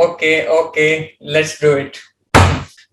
Okay okay, let's do it.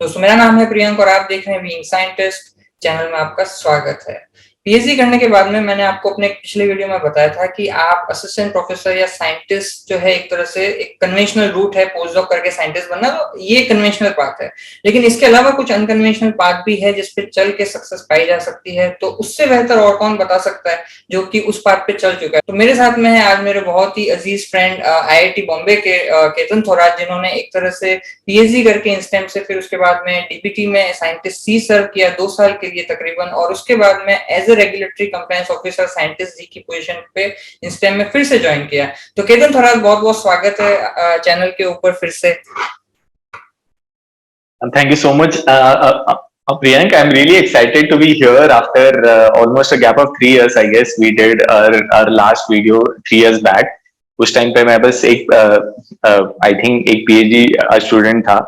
दोस्तों, मेरा नाम है प्रियंक और आप देख रहे हैं बीइंग साइंटिस्ट। चैनल में आपका स्वागत है। पीएचडी करने के बाद में मैंने आपको अपने पिछले वीडियो में बताया था कि आप असिस्टेंट प्रोफेसर या साइंटिस्ट जो है, एक तरह से एक कन्वेंशनल रूट है पोस्ट डॉक करके साइंटिस्ट बनना, तो ये कन्वेंशनल पाथ है। लेकिन इसके अलावा कुछ अनकन्वेंशनल पाथ भी है जिसपे चल के सक्सेस पाई जा सकती है। तो उससे बेहतर और कौन बता सकता है जो कि उस पाथ पे चल चुका है। तो मेरे साथ में है आज मेरे बहुत ही अजीज फ्रेंड आईआईटी बॉम्बे के केतन थोराट, जिन्होंने एक तरह से पीएचडी करके इंस्टेम से, फिर उसके बाद में डीपीटी में साइंटिस्ट सी सर्व किया 2 साल के लिए तकरीबन, और उसके बाद में as a regulatory compliance officer scientist G की पोजीशन पे इंस्टेम में फिर से ज्वाइन किया। तो केतन थोराट, बहुत बहुत स्वागत है चैनल के ऊपर फिर से। Thank you so much, Priyank. I'm really excited to be here after almost a gap of 3 years. I guess we did our last video 3 years back. उस टाइम पे मैं बस एक आई थिंक एक पीएचडी स्टूडेंट था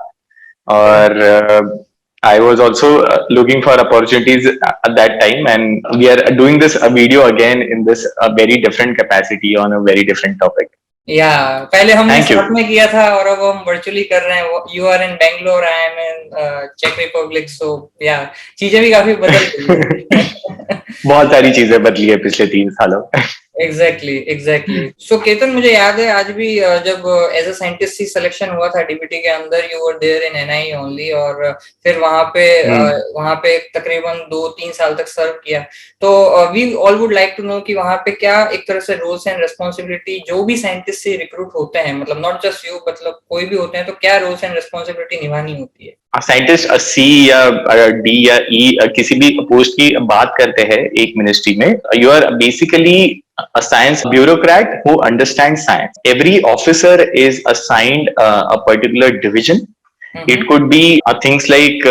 और I was also looking for opportunities at that time, and we are doing this video again in this very different capacity on a very different topic. या पहले हमने साथ में किया था और अब हम वर्चुअली कर रहे हैं। You are in Bangalore, I am in चेक रिपब्लिक, सो या चीजें भी काफी बदल गई हैं। बहुत सारी चीजें बदली है पिछले 3 सालों में। एग्जैक्टली। सो केतन, मुझे याद है आज भी जब एज अ साइंटिस्ट ही सिलेक्शन हुआ था डीबीटी के अंदर, you were there in NI only, और फिर वहां पे तकरीबन 2-3 साल तक सर्व किया। तो we all would like to know कि वहां पे क्या एक तरह से रोल्स एंड रिस्पॉन्सिबिलिटी जो भी साइंटिस्ट से रिक्रूट होते हैं, मतलब नॉट जस्ट यू, मतलब कोई भी होते हैं, तो क्या रोल्स एंड रिस्पॉन्सिबिलिटी निभानी होती है? साइंटिस्ट सी या डी या ई किसी भी पोस्ट की बात करते हैं एक मिनिस्ट्री में, you are basically a science bureaucrat who understands science. Every officer is assigned a particular division. It could be things like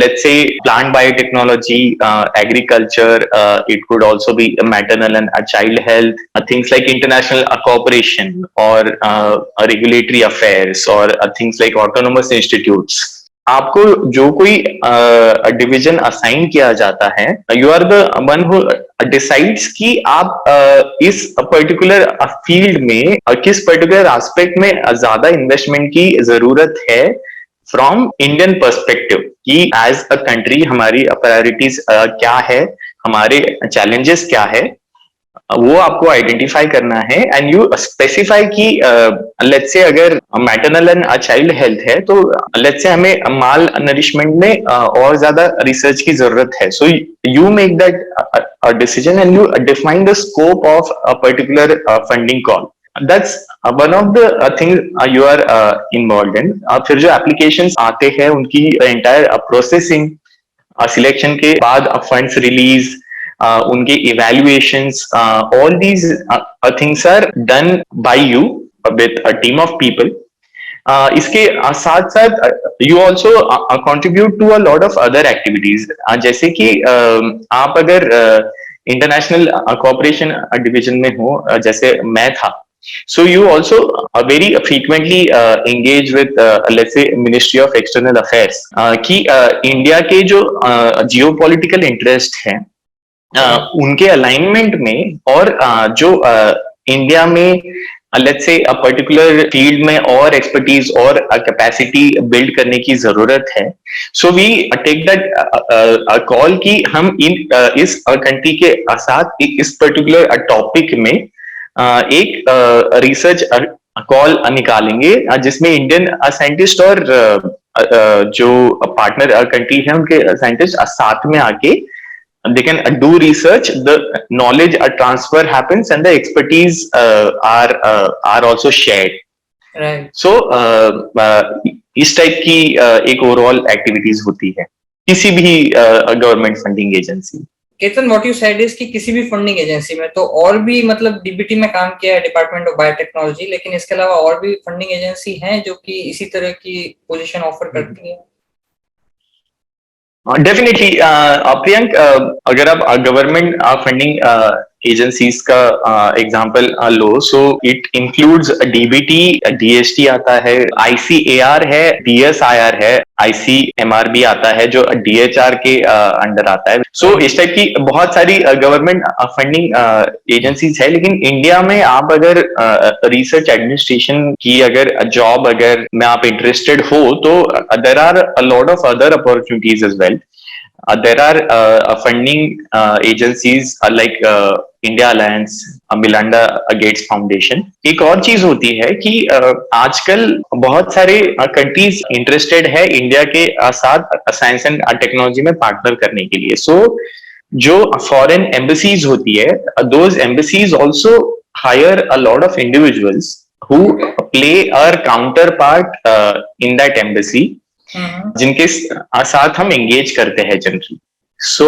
let's say plant biotechnology, agriculture. It could also be maternal and child health, things like international cooperation, or regulatory affairs, or things like autonomous institutes. आपको जो कोई division assign किया जाता है, you are the one who decides कि आप इस particular field में किस पर्टिकुलर एस्पेक्ट में ज्यादा इन्वेस्टमेंट की जरूरत है फ्रॉम इंडियन पर्सपेक्टिव, कि एज अ कंट्री हमारी प्रायोरिटीज क्या है, हमारे चैलेंजेस क्या है, वो आपको आइडेंटिफाई करना है। एंड यू स्पेसिफाई कि लेट्स से अगर मैटरनल एंड चाइल्ड हेल्थ है, तो लेट्स से हमें माल नरिशमेंट में और ज्यादा रिसर्च की जरूरत है। So you make that decision and you define the scope of a particular funding call. That's one of the thing you are involve in. फिर जो एप्लीकेशंस आते हैं उनकी एंटायर प्रोसेसिंग, सिलेक्शन के बाद फंड्स रिलीज, उनके evaluations, all these things are done by you with a team of people. इसके साथ साथ you also contribute to a lot of other activities, जैसे कि आप अगर इंटरनेशनल कॉपरेशन डिवीजन में हो, जैसे मैं था, so you also very frequently engage with let's say Ministry of External Affairs, कि इंडिया के जो जियोपॉलिटिकल इंटरेस्ट है उनके अलाइनमेंट में, और जो इंडिया में लेट्स से पर्टिकुलर फील्ड में और एक्सपर्टीज और कैपेसिटी बिल्ड करने की जरूरत है। So we take that call कि हम इस कंट्री के साथ इस पर्टिकुलर टॉपिक में एक रिसर्च कॉल निकालेंगे, जिसमें इंडियन साइंटिस्ट और जो पार्टनर कंट्री है उनके साइंटिस्ट साथ में आके they can do research, the knowledge transfer happens, and the expertise are also shared. Right. So इस टाइप की एक ओवरऑल एक्टिविटीज होती है किसी भी government funding agency. Ketan, what you said is कि किसी भी फंडिंग एजेंसी में, तो और भी मतलब डीबीटी में काम किया है, डिपार्टमेंट ऑफ बायोटेक्नोलॉजी, लेकिन इसके अलावा और भी फंडिंग एजेंसी हैं जो कि इसी तरह की पोजीशन ऑफर करती है? डेफिनेटली प्रियंक, अगर आप गवर्नमेंट फंडिंग एजेंसीज का example low, so it includes DBT, DST आता है, आईसीएआर है, डीएसआईआर है, आईसीएमआर भी आता है जो डीएचआर के अंडर आता है। सो इस टाइप की बहुत सारी गवर्नमेंट फंडिंग एजेंसीज है। लेकिन इंडिया में आप अगर रिसर्च एडमिनिस्ट्रेशन की अगर जॉब अगर में आप इंटरेस्टेड हो तो there are a lot of other opportunities as well. There are funding agencies like India alliance, Melinda Gates foundation. एक और चीज होती है कि आजकल बहुत सारे कंट्रीज इंटरेस्टेड है इंडिया के साथ साइंस एंड टेक्नोलॉजी में पार्टनर करने के लिए। सो जो फॉरेन एम्बेसीज होती है, those embassies also higher a lot of individuals who play a counterpart in that embassy, जिनके साथ हम एंगेज करते हैं generally. So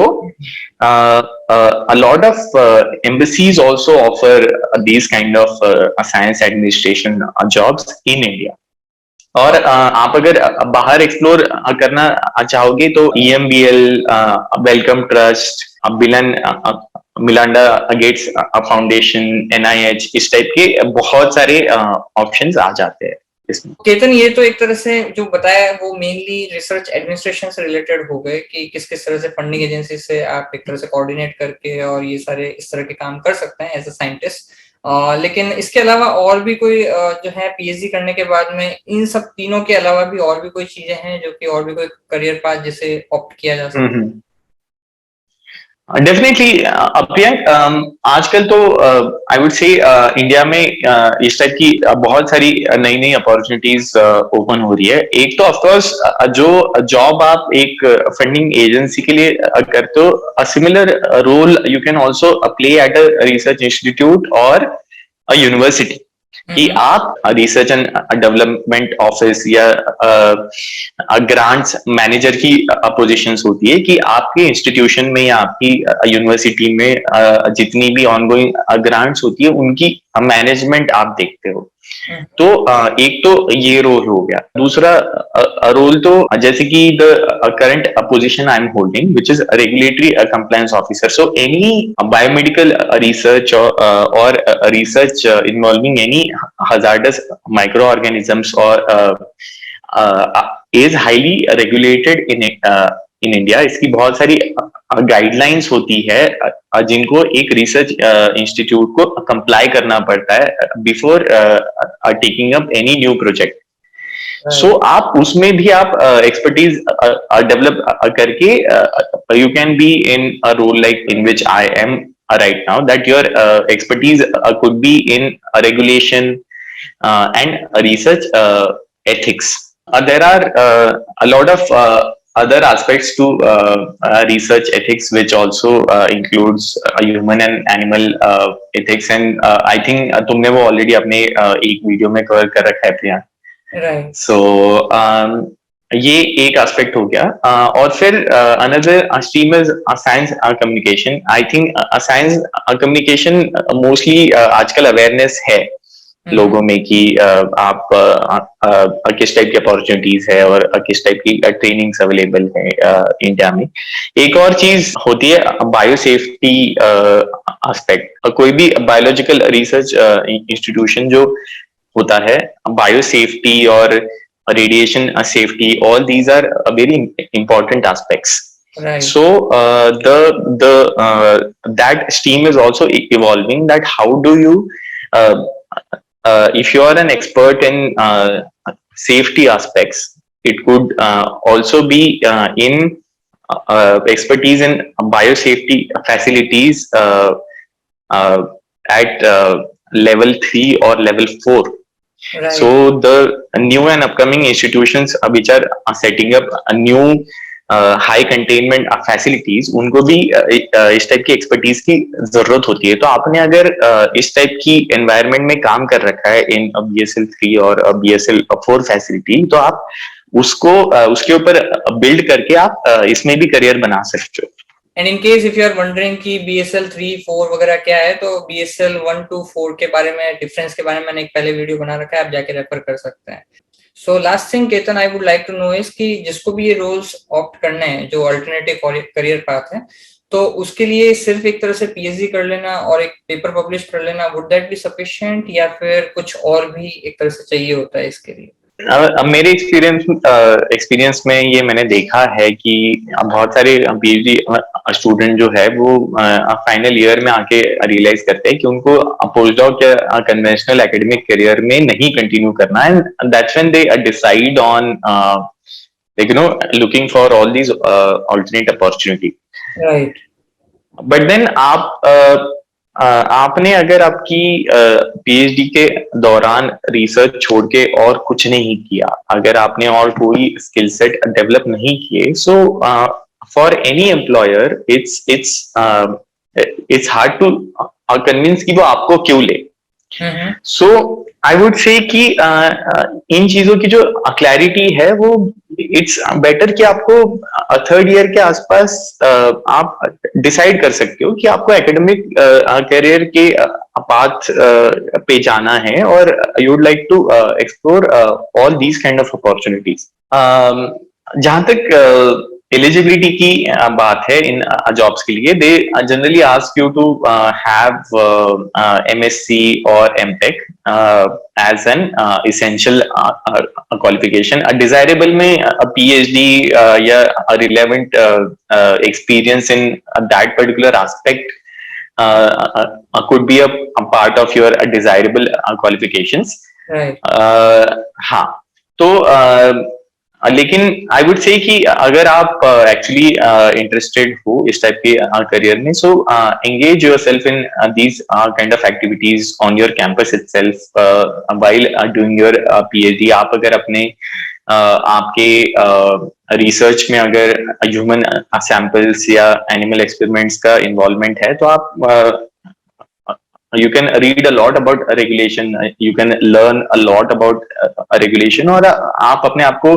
a lot of embassies also offer these kind of science administration jobs in India। और आप अगर बाहर explore करना चाहोगे तो EMBL, वेलकम ट्रस्ट, बिलन मिलांडा गेट्स फाउंडेशन, NIH, इस टाइप के बहुत सारे ऑप्शंस आ जाते हैं इसमें। केतन, ये तो एक तरह से जो बताया वो मेनली रिसर्च एडमिनिस्ट्रेशन से रिलेटेड हो गए कि किस किस तरह से फंडिंग एजेंसी से आप एक तरह से कोऑर्डिनेट करके और ये सारे इस तरह के काम कर सकते हैं एज अ साइंटिस्ट। लेकिन इसके अलावा और भी कोई जो है पीएचडी करने के बाद में इन सब तीनों के अलावा भी और भी कोई चीजें हैं जो कि और भी कोई करियर पाथ जिसे ऑप्ट किया जा सकता है? डेफिनेटली अप्रियंक, आजकल तो आई वुड से इंडिया में इस टाइप की बहुत सारी नई नई अपॉर्चुनिटीज ओपन हो रही है। एक तो ऑफकोर्स जो जॉब आप एक फंडिंग एजेंसी के लिए करते हो, a similar role you can also play at a research institute और अ यूनिवर्सिटी, कि आप रिसर्च एंड डेवलपमेंट ऑफिस या ग्रांट्स मैनेजर की पोजीशंस होती है कि आपके इंस्टीट्यूशन में या आपकी यूनिवर्सिटी में जितनी भी ऑनगोइंग ग्रांट्स होती है उनकी मैनेजमेंट आप देखते हो। तो एक तो ये रोल हो गया। दूसरा रोल तो जैसे कि the current position I am holding which is regulatory compliance officer. So any biomedical research और research involving any hazardous microorganisms or is highly regulated in India। इसकी बहुत सारी गाइडलाइंस होती है जिनको एक रिसर्च इंस्टीट्यूट को कंप्लाई करना पड़ता है before taking up any new project. So आप उसमें भी आप एक्सपर्टीज डेवलप करके you can be in a role like in which I am right now, that your expertise could be in regulation and research ethics। There are a lot of other aspects to research ethics which also includes human and animal ethics, and I think तुमने वो already अपने एक video में cover कर रखा है प्रिया। Right। So ये एक एस्पेक्ट हो गया। और फिर another stream is science communication. I think science communication mostly आजकल अवेयरनेस है लोगों में कि आप किस टाइप की अपॉर्चुनिटीज है और किस टाइप की ट्रेनिंग्स अवेलेबल है इंडिया में। एक और चीज होती है बायो सेफ्टी एस्पेक्ट। कोई भी बायोलॉजिकल रिसर्च इंस्टीट्यूशन जो होता है, बायो सेफ्टी और radiation safety, all these are very important aspects। Right। So that stream is also evolving, that how do you if you are an expert in safety aspects, it could also be in expertise in biosafety facilities at level 3 or level 4। Right। So the new and upcoming institutions which are setting up a new high containment facilities, उनको भी इस type की expertise की जरूरत होती है। तो आपने अगर इस टाइप की एनवायरनमेंट में काम कर रखा है इन BSL 3 और BSL 4 फैसिलिटी, तो आप उसको उसके ऊपर बिल्ड करके आप इसमें भी करियर बना सकते हो। And in case if you are wondering कि BSL 3, 4 वगैरह क्या है, तो BSL 1 to 4 के बारे में, डिफरेंस के बारे में मैंने एक पहले वीडियो बना रखा है, आप जाके रेफर कर सकते हैं। So last thing Ketan, I would like to know is कि जिसको भी ये रोल्स ऑप्ट करने हैं जो अल्टरनेटिव करियर पाथ है, तो उसके लिए सिर्फ एक तरह से पीएचडी कर लेना और एक पेपर पब्लिश कर लेना, वुड दैट बी सफिशिएंट, या फिर कुछ और भी एक तरह से चाहिए होता है इसके लिए? अब मेरे एक्सपीरियंस में ये मैंने देखा है कि बहुत सारे पीएचडी स्टूडेंट जो है वो फाइनल ईयर में आके रियलाइज करते हैं कि उनको पोस्ट डॉक या कन्वेंशनल एकेडमिक करियर में नहीं कंटिन्यू करना, and that's when they decide on like looking for all these alternate opportunity. Right. But then आपने अगर आपकी पीएचडी के दौरान रिसर्च छोड़ के और कुछ नहीं किया, अगर आपने और कोई स्किल सेट डेवलप नहीं किए, so for any employer it's hard to convince कि वो आपको क्यों ले। सो आई वुड से कि इन चीजों की जो क्लैरिटी है वो इट्स बेटर कि आपको थर्ड ईयर के आसपास आप डिसाइड कर सकते हो कि आपको एकेडमिक करियर के पाथ पे जाना है, और you would like to explore all these kind of opportunities. जहां तक एलिजिबिलिटी की बात है इन जॉब्स के लिए, they generally ask you to have MSc और MTech as an essential qualification. Desirable में पीएचडी या relevant experience in that particular aspect could be a part of your desirable qualifications. Right. हाँ, तो लेकिन आई वुड से कि अगर आप actually interested हो इस टाइप के करियर में, so engage yourself in these kind of activities on your campus itself while doing your PhD. आप अगर अपने आपके रिसर्च में अगर ह्यूमन सैंपल्स या एनिमल एक्सपेरिमेंट्स का इन्वॉल्वमेंट है, तो आप you can read a lot about regulation, you can learn a lot about regulation, और आप अपने आप को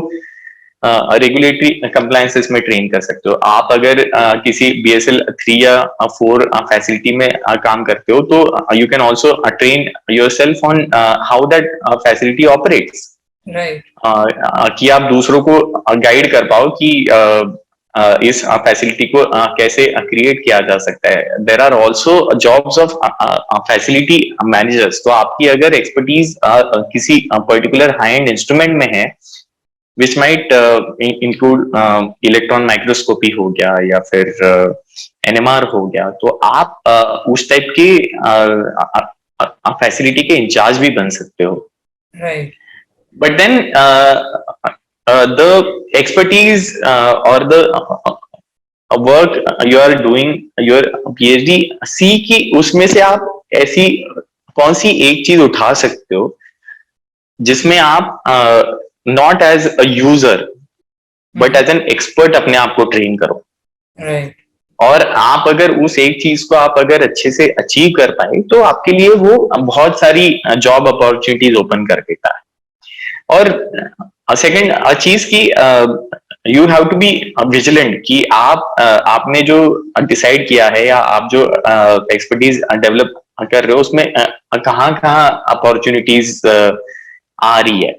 रेगुलेटरी कंप्लायंसेस में ट्रेन कर सकते हो। आप अगर किसी BSL 3 या 4 फैसिलिटी में काम करते हो, तो you can also train yourself on how that facility operates. कि आप दूसरों को गाइड कर पाओ कि इस फैसिलिटी को कैसे क्रिएट किया जा सकता है। There are also jobs of facility managers. तो आपकी अगर एक्सपर्टीज किसी पर्टिकुलर हाई एंड इंस्ट्रूमेंट में है, which might include electron microscopy हो गया या फिर NMR हो गया, तो आप उस टाइप के फैसिलिटी के इंचार्ज भी बन सकते हो। Right. But then the expertise or the work you are doing your PhD, सी कि उसमें से आप ऐसी कौन सी एक चीज उठा सकते हो जिसमें आप not as a user but as an expert अपने आप को ट्रेन करो। राइट। और आप अगर उस एक चीज को आप अगर अच्छे से अचीव कर पाए, तो आपके लिए वो बहुत सारी जॉब अपॉर्चुनिटीज ओपन कर देता है। और सेकंड चीज की you have to be vigilant कि आपने जो डिसाइड किया है या आप जो एक्सपर्टीज डेवलप कर रहे हो, उसमें कहाँ कहाँ अपॉर्चुनिटीज आ रही है।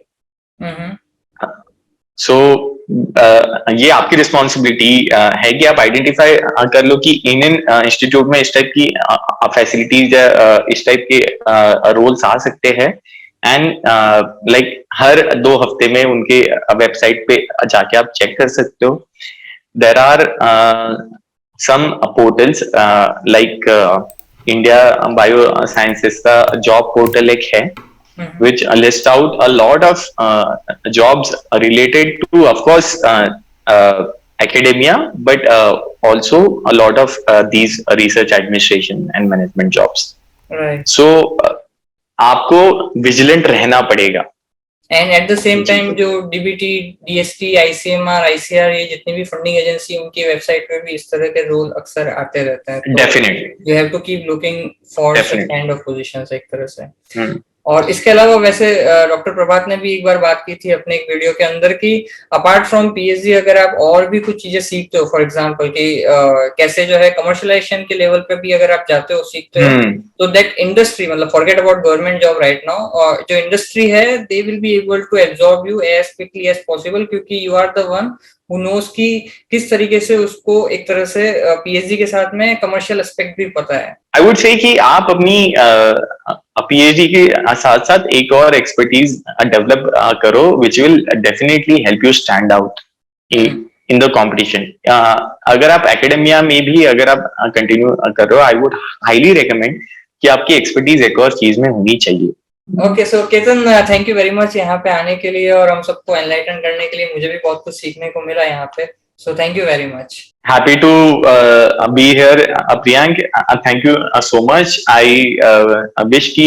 सो ये आपकी रिस्पॉन्सिबिलिटी है कि आप आइडेंटिफाई कर लो कि इंडियन इंस्टीट्यूट में इस टाइप की फैसिलिटीज या इस टाइप के रोल्स आ सकते हैं। एंड लाइक हर 2 हफ्ते में उनके वेबसाइट पे जाके आप चेक कर सकते हो। There are some portals like India bio sciences का जॉब पोर्टल एक है, which list out a lot of jobs related to, of course, academia, but also a lot of these research administration and management jobs. Right. So आपको vigilant रहना पड़ेगा। And at the same time जो DBT, DST, ICMR, ICR, ये जितनी भी funding agency, उनकी website पे भी इस तरह के रोल अक्सर आते रहते हैं। Definitely you have to keep looking for such kind of positions एक तरह से। और इसके अलावा वैसे डॉक्टर प्रभात ने भी एक बार बात की थी अपने एक वीडियो के अंदर कि अपार्ट फ्रॉम पीएचडी अगर आप और भी कुछ चीजें सीखते हो, फॉर एग्जांपल कि कैसे जो है कमर्शियलाइजेशन के लेवल पे भी अगर आप जाते हो, सीखते हो, तो दैट इंडस्ट्री, मतलब forget about government job right now, जो इंडस्ट्री है they will be able to absorb you as quickly as possible, क्योंकि you are the one who knows कि किस तरीके से उसको एक तरह से पीएचडी के साथ में कमर्शियल एस्पेक्ट भी पता है। आई वुड से कि आप अपनी पीएचडी के साथ साथ एक और एक्सपर्टीज डेवलप करो which will definitely help you stand out in the competition. अगर आप एकेडमिया में भी अगर आप कंटिन्यू कर रहे हो, आई वुड हाईली रिकमेंड कि आपकी एक्सपर्टीज एक और चीज में होनी चाहिए। Okay, so Ketan, thank you very much यहाँ पे आने के लिए और हम सबको एनलाइटन करने के लिए। मुझे भी बहुत कुछ सीखने को मिला यहाँ पे, so thank you very much. Happy to be here, Priyank. Thank you so much. I wish कि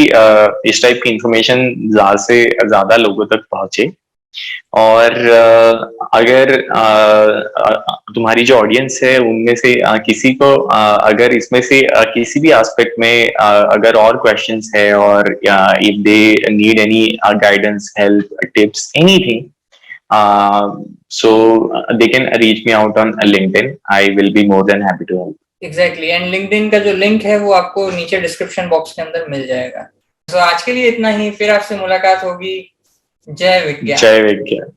इस टाइप की इंफॉर्मेशन ज्यादा से ज्यादा लोगों तक पहुंचे, और अगर तुम्हारी जो ऑडियंस है उनमें से किसी को अगर इसमें से किसी भी एस्पेक्ट में अगर और क्वेश्चंस है, और if they need any guidance, help, tips, anything, so they can reach me out on LinkedIn. I will be more than happy to help. Exactly, and LinkedIn का जो लिंक है वो आपको नीचे डिस्क्रिप्शन बॉक्स के अंदर मिल जाएगा। तो आज के लिए इतना ही, फिर आपसे मुलाकात होगी। जय विज्ञान। जय विज्ञान।